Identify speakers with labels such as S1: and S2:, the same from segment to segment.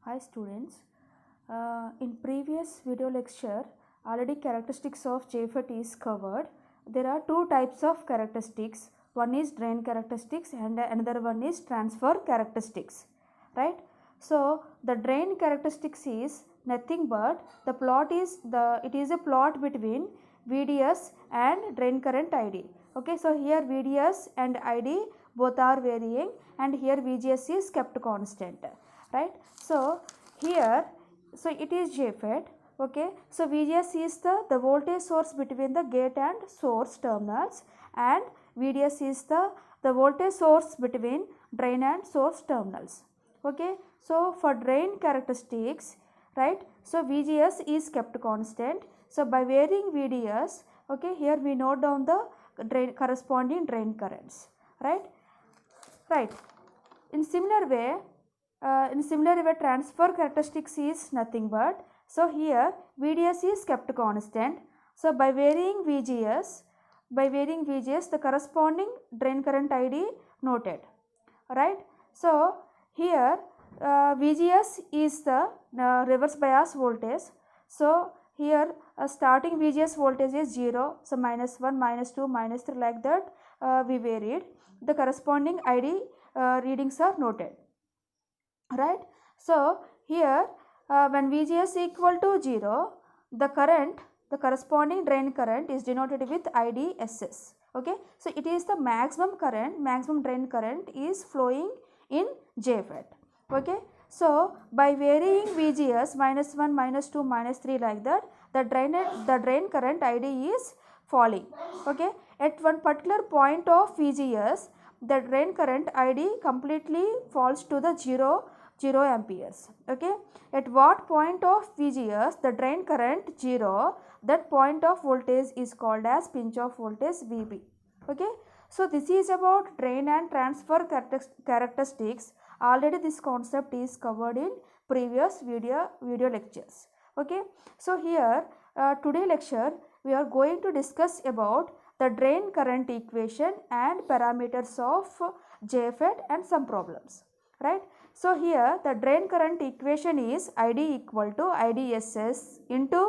S1: Hi students, in previous video lecture already characteristics of JFET is covered. There are two types of characteristics, one is drain characteristics and another one is transfer characteristics, right. So the drain characteristics is nothing but it is a plot between VDS and drain current ID. Okay, so here VDS and ID both are varying and here VGS is kept constant, right. So here, so it is JFET. Okay, so VGS is the voltage source between the gate and source terminals, and VDS is the voltage source between drain and source terminals. Okay, so for drain characteristics, right, so VGS is kept constant. So by varying VDS, okay, here we note down the corresponding drain currents, right. In similar way, transfer characteristics is nothing but, so here VDS is kept constant. So by varying VGS, the corresponding drain current ID noted, right. So here VGS is the reverse bias voltage. So here starting VGS voltage is 0, so -1, -2, -3 like that we varied. The corresponding ID readings are noted, right. So here when VGS equal to 0, the corresponding drain current is denoted with IDSS. Okay, so it is the maximum drain current is flowing in JFET. Okay, so by varying VGS -1, -2, -3 like that, the drain current ID is falling. Okay, at one particular point of VGS, the drain current ID completely falls to the 0 amperes. Okay, at what point of VGS the drain current 0, that point of voltage is called as pinch off voltage VB. Okay, so this is about drain and transfer characteristics. Already this concept is covered in previous video lectures. Okay, so here today lecture we are going to discuss about the drain current equation and parameters of JFET and some problems, right. So here the drain current equation is ID equal to IDSS into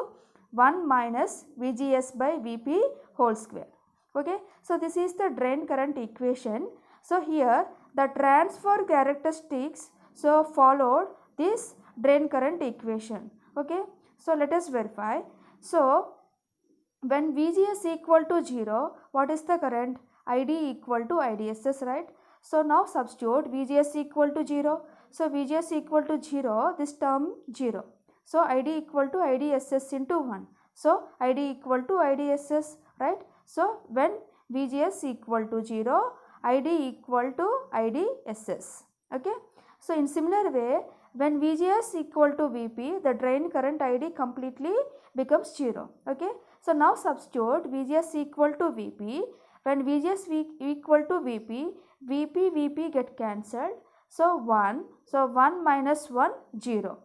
S1: 1 minus VGS by VP whole square. Okay, so this is the drain current equation. So here the transfer characteristics so followed this drain current equation. Okay, so let us verify. So when VGS equal to 0, what is the current? ID equal to IDSS, right. So now substitute VGS equal to 0. So VGS equal to 0, this term 0. So ID equal to IDSS into 1. So ID equal to IDSS, right. So when VGS equal to 0, ID equal to IDSS. Okay. So in similar way, when VGS equal to VP, the drain current ID completely becomes 0. Okay. So now substitute VGS equal to VP. When VGS equal to VP, VP get cancelled. So 1. So 1 minus 1, 0.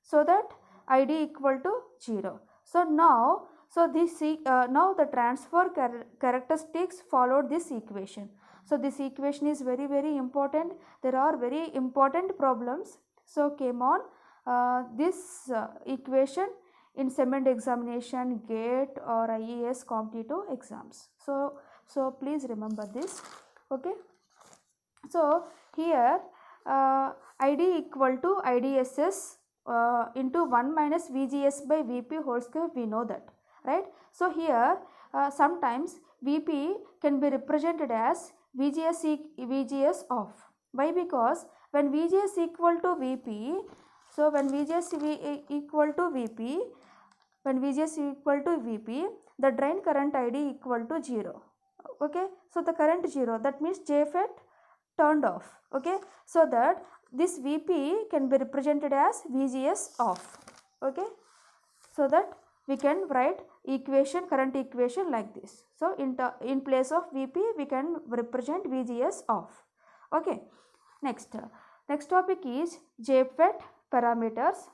S1: So that ID equal to 0. So now, now the transfer characteristics followed this equation. So this equation is very, very important. There are very important problems. So came on this equation in cement examination, GATE or IAS competitive exams. So please remember this. Okay. So here ID equal to IDSS into 1 minus VGS by VP whole square, we know that, right. So here sometimes VP can be represented as VGS off. Why? Because when VGS equal to VP, so when VGS equal to VP, the drain current ID equal to 0. Okay, so the current 0, that means JFET turned off. Okay, so that this VP can be represented as VGS off. Okay, so that we can write current equation like this. So in place of VP we can represent VGS off. Okay, next topic is JFET parameters.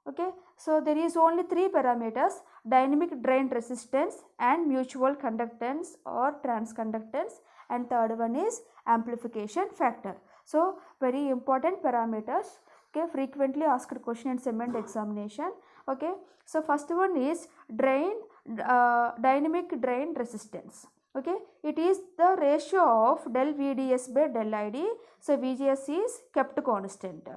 S1: Okay, so there is only 3 parameters: dynamic drain resistance and mutual conductance or transconductance, and third one is amplification factor. So very important parameters. Okay, frequently asked question in cement examination. Okay, so first one is dynamic drain resistance. Okay, it is the ratio of del VDS by del ID. So VGS is kept constant.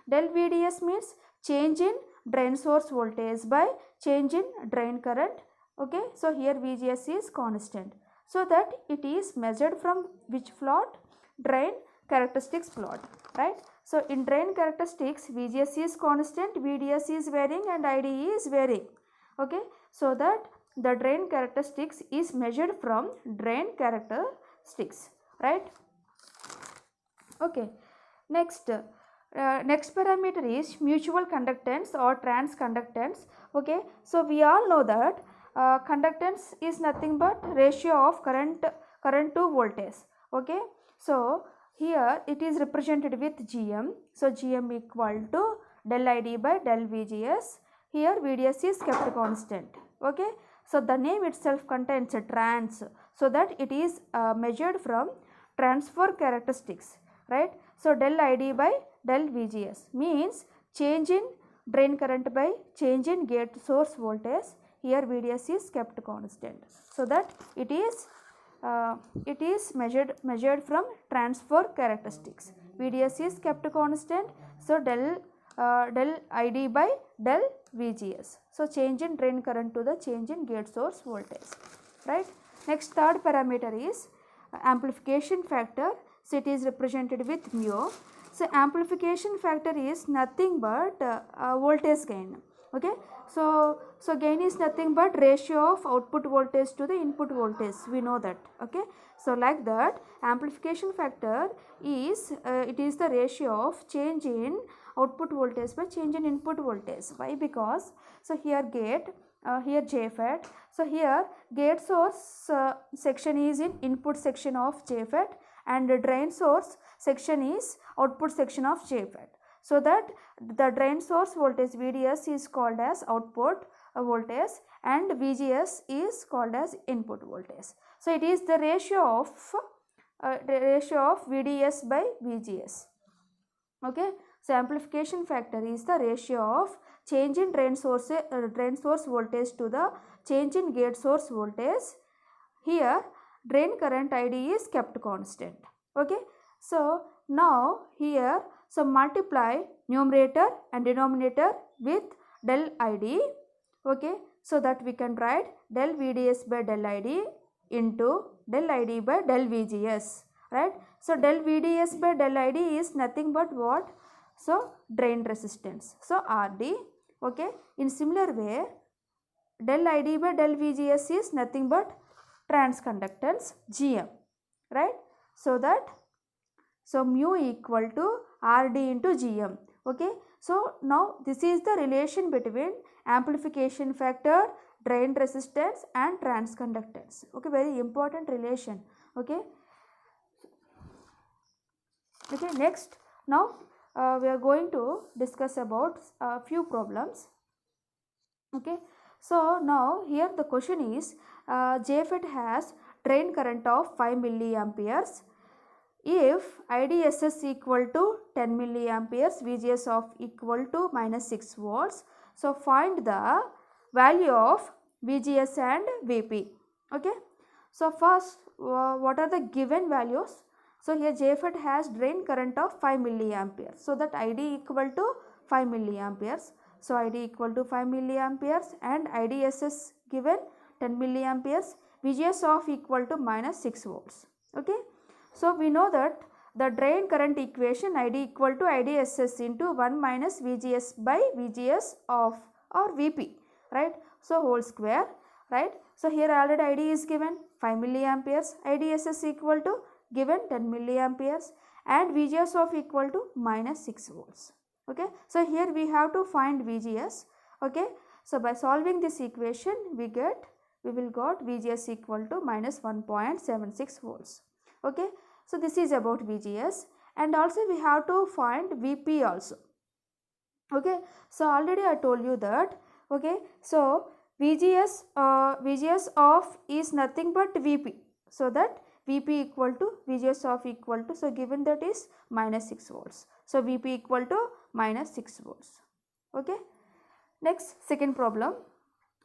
S1: Del VDS means change in drain source voltage by change in drain current. Okay, so here VGS is constant. So that it is measured from which plot? Drain characteristics plot, right? So in drain characteristics, VGS is constant, VDS is varying and ID is varying. Okay, so that the drain characteristics is measured from drain characteristics, right? Okay, next parameter is mutual conductance or transconductance. Okay, so we all know that conductance is nothing but ratio of current to voltage. Okay, so here it is represented with GM. So GM equal to del ID by del VGS. Here VDS is kept constant. Okay, so the name itself contains a trans, so that it is measured from transfer characteristics, right? So del ID by del VGS means change in drain current by change in gate source voltage. Here VDS is kept constant, so that it is measured from transfer characteristics. VDS is kept constant, so del ID by del VGS. So change in drain current to the change in gate source voltage, right? Next, third parameter is amplification factor. So it is represented with mu. So amplification factor is nothing but voltage gain. Okay, so gain is nothing but ratio of output voltage to the input voltage. We know that. Okay, so like that, amplification factor is it is the ratio of change in output voltage by change in input voltage. Why? Because so here gate, here JFET. So here gate source section is in input section of JFET and the drain source section is output section of JFET. So that the drain source voltage VDS is called as output voltage and VGS is called as input voltage. So it is the ratio of VDS by VGS. Okay, so amplification factor is the ratio of change in drain source voltage to the change in gate source voltage. Here drain current ID is kept constant. Okay, so now here, so multiply numerator and denominator with del ID. Okay, so that we can write del VDS by del ID into del ID by del VGS, right? So del VDS by del ID is nothing but what? So drain resistance, so RD. Okay, in similar way, del ID by del VGS is nothing but transconductance GM, right? So that, so mu equal to RD into GM. Okay, so now this is the relation between amplification factor, drain resistance and transconductance. Okay, very important relation. Okay, okay, next, now we are going to discuss about a few problems. Okay, so now here the question is JFET has drain current of 5 milliamperes. If IDSS equal to 10 milliamperes, VGS of equal to minus 6 volts. So find the value of VGS and VP. Okay, so first what are the given values? So here JFET has drain current of 5 milliamperes. So that ID equal to 5 milliamperes. So ID equal to 5 milliamperes and IDSS given 10 milliamperes. VGS of equal to minus 6 volts. Okay. So we know that the drain current equation ID equal to IDSS into 1 minus VGS by VGS of or VP, right? So whole square, right? So here already ID is given 5 milliamperes, IDSS equal to given 10 milliamperes and VGS of equal to minus 6 volts. Okay, so here we have to find VGS. Okay, so by solving this equation we will got VGS equal to minus 1.76 volts. Okay, so this is about VGS and also we have to find VP also. Okay, so already I told you that. Okay, so VGS of is nothing but VP, so that VP equal to VGS of equal to, so given that is minus 6 volts. So Vp equal to minus 6 volts. Okay. Next, second problem.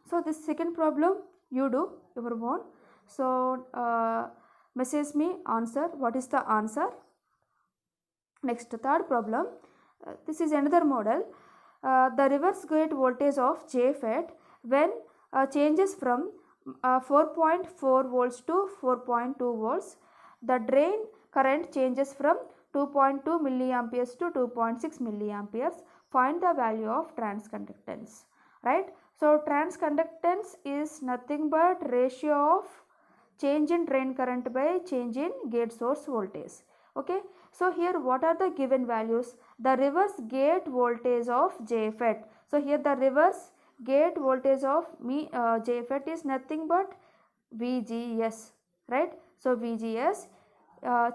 S1: So this second problem you do your own. So message me answer. What is the answer? Next, third problem. This is another model. The reverse gate voltage of JFET when changes from 4.4 volts to 4.2 volts. The drain current changes from 2.2 milliamperes to 2.6 milliamperes. Find the value of transconductance. Right. So transconductance is nothing but ratio of change in drain current by change in gate source voltage. Okay. So here what are the given values? The reverse gate voltage of JFET. So here the reverse gate voltage of JFET is nothing but VGS, right? So VGS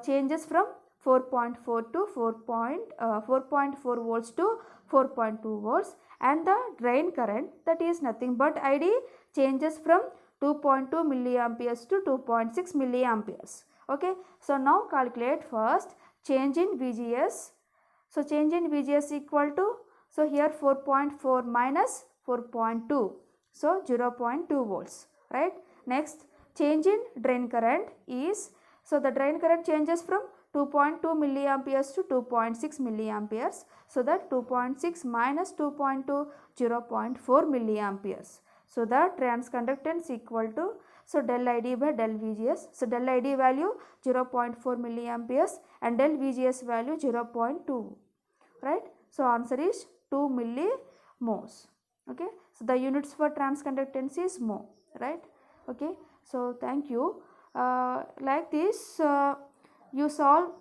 S1: changes from 4.4 to 4.4 volts to 4.2 volts, and the drain current, that is nothing but ID, changes from 2.2 milliamperes to 2.6 milliamperes. Okay. So now calculate first change in VGS. So change in VGS equal to, so here 4.4 minus 4.2, so 0.2 volts, right? Next, change in drain current is, so the drain current changes from 2.2 milliamperes to 2.6 milliamperes. So that 2.6 minus 2.2, 0.4 milliamperes. So the transconductance equal to, so del ID by del VGS. So del ID value 0.4 milliamperes and del VGS value 0.2, right? So answer is 2 millimhos. Okay. So the units for transconductance is mho, right? Okay. So thank you. Like this you solve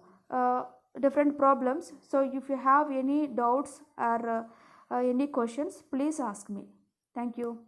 S1: different problems. So if you have any doubts or any questions, please ask me. Thank you.